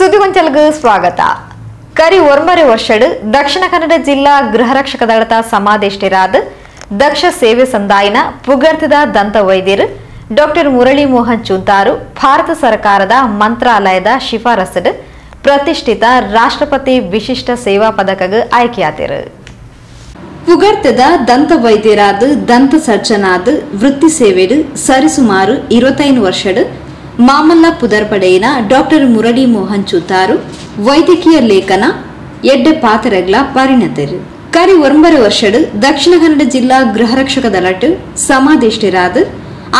ಸುದ್ದಿಗೊಂಚಲ್ಗೆ ಸ್ವಾಗತ. ಕರಿ 9 ವರ್ಷಡ್ ದಕ್ಷಿಣ ಕನ್ನಡ ಜಿಲ್ಲಾ ಗೃಹರಕ್ಷಕ ದಳದ ಸಮಾದೇಷ್ಟರಾದ ದಕ್ಷ ಸೇವೆ ಸಂದಾಯನ ಪುಗರ್ತಿದ ದಂತ ವೈದ್ಯರು ಡಾಕ್ಟರ್ ಮುರಳಿ ಮೋಹನ್ ಚುಂತಾರು ಭಾರತ ಸರ್ಕಾರದ ಮಂತ್ರಾಲಯದ ಶಿಫಾರಸಡ್ ಪ್ರತಿಷ್ಠಿತ ರಾಷ್ಟ್ರಪತಿ ವಿಶಿಷ್ಟ ಸೇವಾ ಪದಕಗೆ ಆಯ್ಕೆಯಾದರು. ಪುಗರ್ತಿದ ದಂತ ವೈದ್ಯರಾದ ದಂತ ಸರ್ಜನಾದ ವೃತ್ತಿ ಸೇವೆಡ್ ಸರಿಸುಮಾರು 25 ವರ್ಷಡ್ ಮಾಮಲ್ಲ ಪುದರ್ಪಡೆಯಿನ ಡಾಕ್ಟರ್ ಮುರಳಿ ಮೋಹನ್ ಚುಂತಾರು ವೈದ್ಯಕೀಯ ಲೇಖನ ಎಡ್ಡೆ ಪಾತ್ರಗಳ ಪರಿಣತರು. ಕರಿ 9 ವರ್ಷಡ್ ದಕ್ಷಿಣ ಕನ್ನಡ ಜಿಲ್ಲಾ ಗೃಹರಕ್ಷಕ ದಳಟ್ ಸಮಾದೇಷ್ಟರಾದ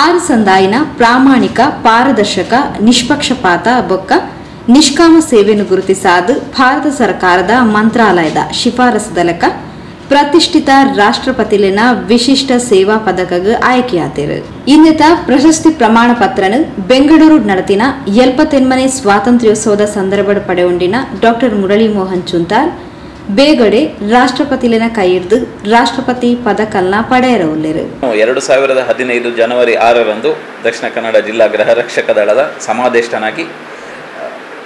6 ಸಂದಾಯಿನ ಪ್ರಾಮಾಣಿಕ ಪಾರದರ್ಶಕ ನಿಷ್ಪಕ್ಷಪಾತ ಬೊಕ್ಕ ನಿಷ್ಕಾಮ ಸೇವೆಯನ್ನು ಗುರುತಿಸಾದ ಭಾರತ ಸರ್ಕಾರದ ಮಂತ್ರಾಲಯದ ಶಿಫಾರಸುದಲಕ ಪ್ರತಿಷ್ಠಿತ ರಾಷ್ಟ್ರಪತಿಲಿನ ವಿಶಿಷ್ಟ ಸೇವಾ ಪದಕಗೆ ಆಯ್ಕೆಯಾದರು. ಇನ್ನಿತ ಪ್ರಶಸ್ತಿ ಪ್ರಮಾಣ ಪತ್ರನು ಬೆಂಗಳೂರು ನಡತಿನ 78ನೇ ಸ್ವಾತಂತ್ರ್ಯೋತ್ಸವದ ಸಂದರ್ಭ ಪಡೆಯುಂಡಿನ ಡಾಕ್ಟರ್ ಮುರಳಿ ಮೋಹನ್ ಚುಂತಾರ್ ಬೇಗಡೆ ರಾಷ್ಟ್ರಪತಿಲಿನ ಕೈ ಹಿಡಿದು ರಾಷ್ಟ್ರಪತಿ ಪದಕಲ್ನ ಪಡೆಯರವುಳ್ಳರು. 2015 ಜನವರಿ 6ರಂದು ದಕ್ಷಿಣ ಕನ್ನಡ ಜಿಲ್ಲಾ ಗೃಹರಕ್ಷಕ ದಳದ ಸಮಾದೇಷ್ಟನಾಗಿ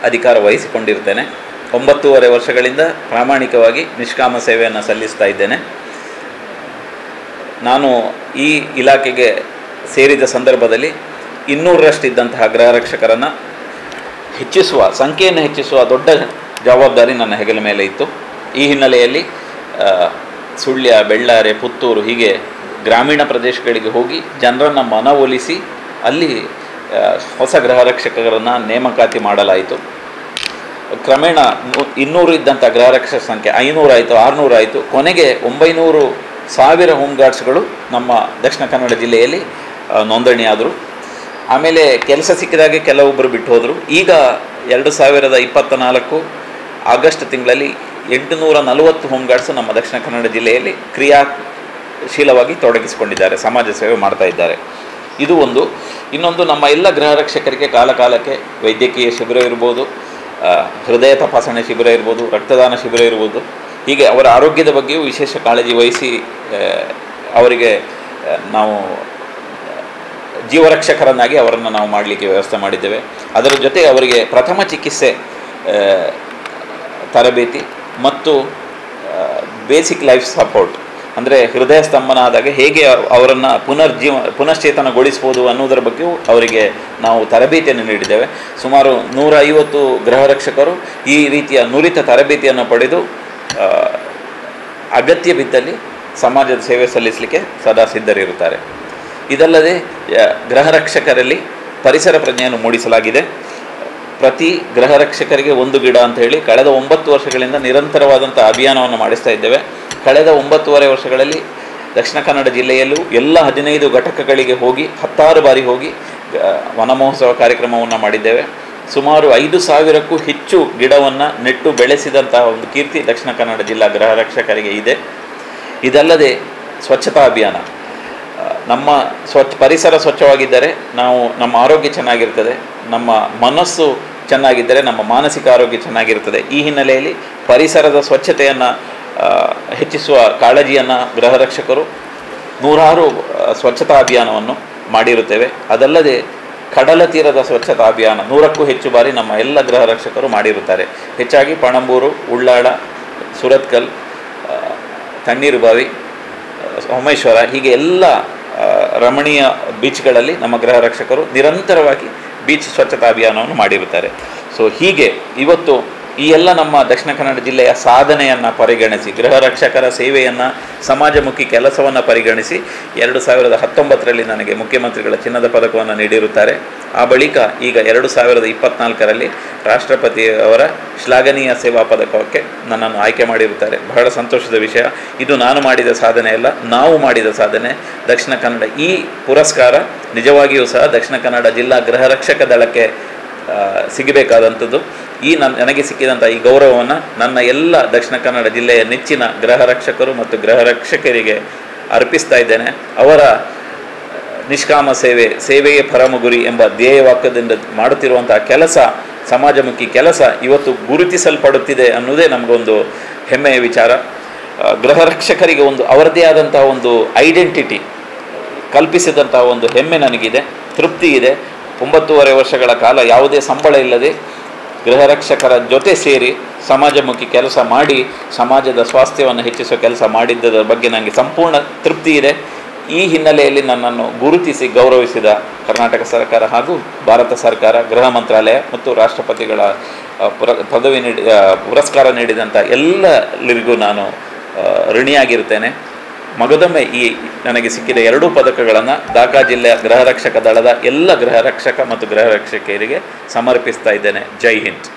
ಅಧಿಕಾರ ವಹಿಸಿಕೊಂಡಿರ್ತೇನೆ. 9.5 ವರ್ಷಗಳಿಂದ ಪ್ರಾಮಾಣಿಕವಾಗಿ ನಿಷ್ಕಾಮ ಸೇವೆಯನ್ನು ಸಲ್ಲಿಸ್ತಾ ಇದ್ದೇನೆ. ನಾನು ಈ ಇಲಾಖೆಗೆ ಸೇರಿದ ಸಂದರ್ಭದಲ್ಲಿ 200ರಷ್ಟಿದ್ದಂತಹ ಗೃಹರಕ್ಷಕರನ್ನು ಸಂಖ್ಯೆಯನ್ನು ಹೆಚ್ಚಿಸುವ ದೊಡ್ಡ ಜವಾಬ್ದಾರಿ ನನ್ನ ಹೆಗಲ ಮೇಲೆ ಇತ್ತು. ಈ ಹಿನ್ನೆಲೆಯಲ್ಲಿ ಸುಳ್ಯ, ಬೆಳ್ಳಾರೆ, ಪುತ್ತೂರು ಹೀಗೆ ಗ್ರಾಮೀಣ ಪ್ರದೇಶಗಳಿಗೆ ಹೋಗಿ ಜನರನ್ನು ಮನವೊಲಿಸಿ ಅಲ್ಲಿ ಹೊಸ ಗೃಹರಕ್ಷಕರನ್ನು ನೇಮಕಾತಿ ಮಾಡಲಾಯಿತು. ಕ್ರಮೇಣ 200 ಇದ್ದಂಥ ಗೃಹರಕ್ಷಕ ಸಂಖ್ಯೆ 500 ಆಯಿತು, 600 ಆಯಿತು. ಕೊನೆಗೆ 900,000 ಹೋಮ್ ಗಾರ್ಡ್ಸ್ಗಳು ನಮ್ಮ ದಕ್ಷಿಣ ಕನ್ನಡ ಜಿಲ್ಲೆಯಲ್ಲಿ ನೋಂದಣಿಯಾದರು. ಆಮೇಲೆ ಕೆಲಸ ಸಿಕ್ಕಿದಾಗೆ ಕೆಲವೊಬ್ಬರು ಬಿಟ್ಟು ಹೋದರು. ಈಗ 2024 ಆಗಸ್ಟ್ ತಿಂಗಳಲ್ಲಿ 840 ಹೋಮ್ ಗಾರ್ಡ್ಸ್ ನಮ್ಮ ದಕ್ಷಿಣ ಕನ್ನಡ ಜಿಲ್ಲೆಯಲ್ಲಿ ಕ್ರಿಯಾಶೀಲವಾಗಿ ತೊಡಗಿಸಿಕೊಂಡಿದ್ದಾರೆ, ಸಮಾಜ ಸೇವೆ ಮಾಡ್ತಾ ಇದ್ದಾರೆ. ಇದು ಒಂದು. ಇನ್ನೊಂದು, ನಮ್ಮ ಎಲ್ಲ ಗೃಹರಕ್ಷಕರಿಗೆ ಕಾಲಕಾಲಕ್ಕೆ ವೈದ್ಯಕೀಯ ಶಿಬಿರ ಇರ್ಬೋದು, ಹೃದಯ ತಪಾಸಣೆ ಶಿಬಿರ ಇರ್ಬೋದು, ರಕ್ತದಾನ ಶಿಬಿರ ಇರ್ಬೋದು, ಹೀಗೆ ಅವರ ಆರೋಗ್ಯದ ಬಗ್ಗೆಯೂ ವಿಶೇಷ ಕಾಳಜಿ ವಹಿಸಿ ಅವರಿಗೆ ನಾವು ಜೀವರಕ್ಷಕರನ್ನಾಗಿ ಅವರನ್ನು ನಾವು ಮಾಡಲಿಕ್ಕೆ ವ್ಯವಸ್ಥೆ ಮಾಡಿದ್ದೇವೆ. ಅದರ ಜೊತೆ ಅವರಿಗೆ ಪ್ರಥಮ ಚಿಕಿತ್ಸೆ ತರಬೇತಿ ಮತ್ತು ಬೇಸಿಕ್ ಲೈಫ್ ಸಪೋರ್ಟ್, ಅಂದರೆ ಹೃದಯ ಸ್ತಂಭನ ಆದಾಗ ಹೇಗೆ ಅವರನ್ನು ಪುನಶ್ಚೇತನಗೊಳಿಸ್ಬೋದು ಅನ್ನೋದರ ಬಗ್ಗೆಯೂ ಅವರಿಗೆ ನಾವು ತರಬೇತಿಯನ್ನು ನೀಡಿದ್ದೇವೆ. ಸುಮಾರು 150 ಗೃಹರಕ್ಷಕರು ಈ ರೀತಿಯ ನುರಿತ ತರಬೇತಿಯನ್ನು ಪಡೆದು ಅಗತ್ಯ ಬಿದ್ದಲ್ಲಿ ಸಮಾಜದ ಸೇವೆ ಸಲ್ಲಿಸಲಿಕ್ಕೆ ಸದಾ ಸಿದ್ಧರಿರುತ್ತಾರೆ. ಇದಲ್ಲದೆ ಗೃಹರಕ್ಷಕರಲ್ಲಿ ಪರಿಸರ ಪ್ರಜ್ಞೆಯನ್ನು ಮೂಡಿಸಲಾಗಿದೆ. ಪ್ರತಿ ಗೃಹರಕ್ಷಕರಿಗೆ 1 ಗಿಡ ಅಂತ ಹೇಳಿ ಕಳೆದ 9 ವರ್ಷಗಳಿಂದ ನಿರಂತರವಾದಂಥ ಅಭಿಯಾನವನ್ನು ಮಾಡಿಸ್ತಾ ಇದ್ದೇವೆ. ಕಳೆದ 9.5 ವರ್ಷಗಳಲ್ಲಿ ದಕ್ಷಿಣ ಕನ್ನಡ ಜಿಲ್ಲೆಯಲ್ಲೂ ಎಲ್ಲ 15 ಘಟಕಗಳಿಗೆ ಹೋಗಿ 10 ಬಾರಿ ಹೋಗಿ ವನ ಮಹೋತ್ಸವ ಕಾರ್ಯಕ್ರಮವನ್ನು ಮಾಡಿದ್ದೇವೆ. ಸುಮಾರು 5,000ಕ್ಕೂ ಹೆಚ್ಚು ಗಿಡವನ್ನು ನೆಟ್ಟು ಬೆಳೆಸಿದಂತಹ ಒಂದು ಕೀರ್ತಿ ದಕ್ಷಿಣ ಕನ್ನಡ ಜಿಲ್ಲಾ ಗೃಹರಕ್ಷಕರಿಗೆ ಇದೆ. ಇದಲ್ಲದೆ ಸ್ವಚ್ಛತಾ ಅಭಿಯಾನ, ನಮ್ಮ ಪರಿಸರ ಸ್ವಚ್ಛವಾಗಿದ್ದರೆ ನಮ್ಮ ಆರೋಗ್ಯ ಚೆನ್ನಾಗಿರ್ತದೆ, ನಮ್ಮ ಮನಸ್ಸು ಚೆನ್ನಾಗಿದ್ದರೆ ನಮ್ಮ ಮಾನಸಿಕ ಆರೋಗ್ಯ ಚೆನ್ನಾಗಿರ್ತದೆ. ಈ ಹಿನ್ನೆಲೆಯಲ್ಲಿ ಪರಿಸರದ ಸ್ವಚ್ಛತೆಯನ್ನು ಹೆಚ್ಚಿಸುವ ಕಾಳಜಿಯನ್ನು ಗೃಹರಕ್ಷಕರು 100 ಸ್ವಚ್ಛತಾ ಅಭಿಯಾನವನ್ನು ಮಾಡಿರುತ್ತೇವೆ. ಅದಲ್ಲದೆ ಕಡಲ ತೀರದ ಸ್ವಚ್ಛತಾ ಅಭಿಯಾನ 100ಕ್ಕೂ ಹೆಚ್ಚು ಬಾರಿ ನಮ್ಮ ಎಲ್ಲ ಗೃಹರಕ್ಷಕರು ಮಾಡಿರುತ್ತಾರೆ. ಹೆಚ್ಚಾಗಿ ಪಣಂಬೂರು, ಉಳ್ಳಾಳ, ಸುರತ್ಕಲ್, ತಣ್ಣೀರುಬಾವಿ, ಸೋಮೇಶ್ವರ ಹೀಗೆ ಎಲ್ಲ ರಮಣೀಯ ಬೀಚ್ಗಳಲ್ಲಿ ನಮ್ಮ ಗೃಹರಕ್ಷಕರು ನಿರಂತರವಾಗಿ ಬೀಚ್ ಸ್ವಚ್ಛತಾ ಅಭಿಯಾನವನ್ನು ಮಾಡಿರುತ್ತಾರೆ. ಸೊ ಹೀಗೆ ಇವತ್ತು ಈ ಎಲ್ಲ ನಮ್ಮ ದಕ್ಷಿಣ ಕನ್ನಡ ಜಿಲ್ಲೆಯ ಸಾಧನೆಯನ್ನು ಪರಿಗಣಿಸಿ, ಗೃಹರಕ್ಷಕರ ಸೇವೆಯನ್ನು, ಸಮಾಜಮುಖಿ ಕೆಲಸವನ್ನು ಪರಿಗಣಿಸಿ 2019ರಲ್ಲಿ ನನಗೆ ಮುಖ್ಯಮಂತ್ರಿಗಳ ಚಿನ್ನದ ಪದಕವನ್ನು ನೀಡಿರುತ್ತಾರೆ. ಆ ಬಳಿಕ ಈಗ 2024ರಲ್ಲಿ ರಾಷ್ಟ್ರಪತಿಯವರ ಶ್ಲಾಘನೀಯ ಸೇವಾ ಪದಕಕ್ಕೆ ನನ್ನನ್ನು ಆಯ್ಕೆ ಮಾಡಿರುತ್ತಾರೆ. ಬಹಳ ಸಂತೋಷದ ವಿಷಯ. ಇದು ನಾನು ಮಾಡಿದ ಸಾಧನೆ ಅಲ್ಲ, ನಾವು ಮಾಡಿದ ಸಾಧನೆ. ದಕ್ಷಿಣ ಕನ್ನಡ ಈ ಪುರಸ್ಕಾರ ನಿಜವಾಗಿಯೂ ಸಹ ದಕ್ಷಿಣ ಕನ್ನಡ ಜಿಲ್ಲಾ ಗೃಹರಕ್ಷಕ ದಳಕ್ಕೆ ಸಿಗಬೇಕಾದಂಥದ್ದು. ನನಗೆ ಸಿಕ್ಕಿದಂಥ ಈ ಗೌರವವನ್ನು ನನ್ನ ಎಲ್ಲ ದಕ್ಷಿಣ ಕನ್ನಡ ಜಿಲ್ಲೆಯ ನೆಚ್ಚಿನ ಗೃಹರಕ್ಷಕರು ಮತ್ತು ಗೃಹರಕ್ಷಕರಿಗೆ ಅರ್ಪಿಸ್ತಾ ಇದ್ದೇನೆ. ಅವರ ನಿಷ್ಕಾಮ ಸೇವೆಯೇ ಪರಮ ಗುರಿ ಎಂಬ ಧ್ಯೇಯವಾಕ್ಯದಿಂದ ಮಾಡುತ್ತಿರುವಂತಹ ಕೆಲಸ, ಸಮಾಜಮುಖಿ ಕೆಲಸ ಇವತ್ತು ಗುರುತಿಸಲ್ಪಡುತ್ತಿದೆ ಅನ್ನೋದೇ ನಮಗೊಂದು ಹೆಮ್ಮೆಯ ವಿಚಾರ. ಗೃಹರಕ್ಷಕರಿಗೆ ಅವರದೇ ಆದಂತಹ ಒಂದು ಐಡೆಂಟಿಟಿ ಕಲ್ಪಿಸಿದಂತಹ ಒಂದು ಹೆಮ್ಮೆ ನನಗಿದೆ, ತೃಪ್ತಿ ಇದೆ. 9.5 ವರ್ಷಗಳ ಕಾಲ ಯಾವುದೇ ಸಂಬಳ ಇಲ್ಲದೆ ಗೃಹರಕ್ಷಕರ ಜೊತೆ ಸೇರಿ ಸಮಾಜಮುಖಿ ಕೆಲಸ ಮಾಡಿ ಸಮಾಜದ ಸ್ವಾಸ್ಥ್ಯವನ್ನು ಹೆಚ್ಚಿಸುವ ಕೆಲಸ ಮಾಡಿದ್ದರ ಬಗ್ಗೆ ನನಗೆ ಸಂಪೂರ್ಣ ತೃಪ್ತಿ ಇದೆ. ಈ ಹಿನ್ನೆಲೆಯಲ್ಲಿ ನನ್ನನ್ನು ಗುರುತಿಸಿ ಗೌರವಿಸಿದ ಕರ್ನಾಟಕ ಸರ್ಕಾರ ಹಾಗೂ ಭಾರತ ಸರ್ಕಾರ, ಗೃಹ ಮಂತ್ರಾಲಯ ಮತ್ತು ರಾಷ್ಟ್ರಪತಿಗಳ ಪುರಸ್ಕಾರ ನೀಡಿದಂಥ ಎಲ್ಲರಿಗೂ ನಾನು ಋಣಿಯಾಗಿರ್ತೇನೆ. ಮಗದೊಮ್ಮೆ ಈ ನನಗೆ ಸಿಕ್ಕಿದ 2 ಪದಕಗಳನ್ನು ದಾಖಾ ಜಿಲ್ಲೆಯ ಗೃಹರಕ್ಷಕ ದಳದ ಎಲ್ಲ ಗೃಹರಕ್ಷಕ ಮತ್ತು ಗೃಹರಕ್ಷಕಿಯರಿಗೆ ಸಮರ್ಪಿಸ್ತಾ ಇದ್ದೇನೆ. ಜೈ ಹಿಂದ್.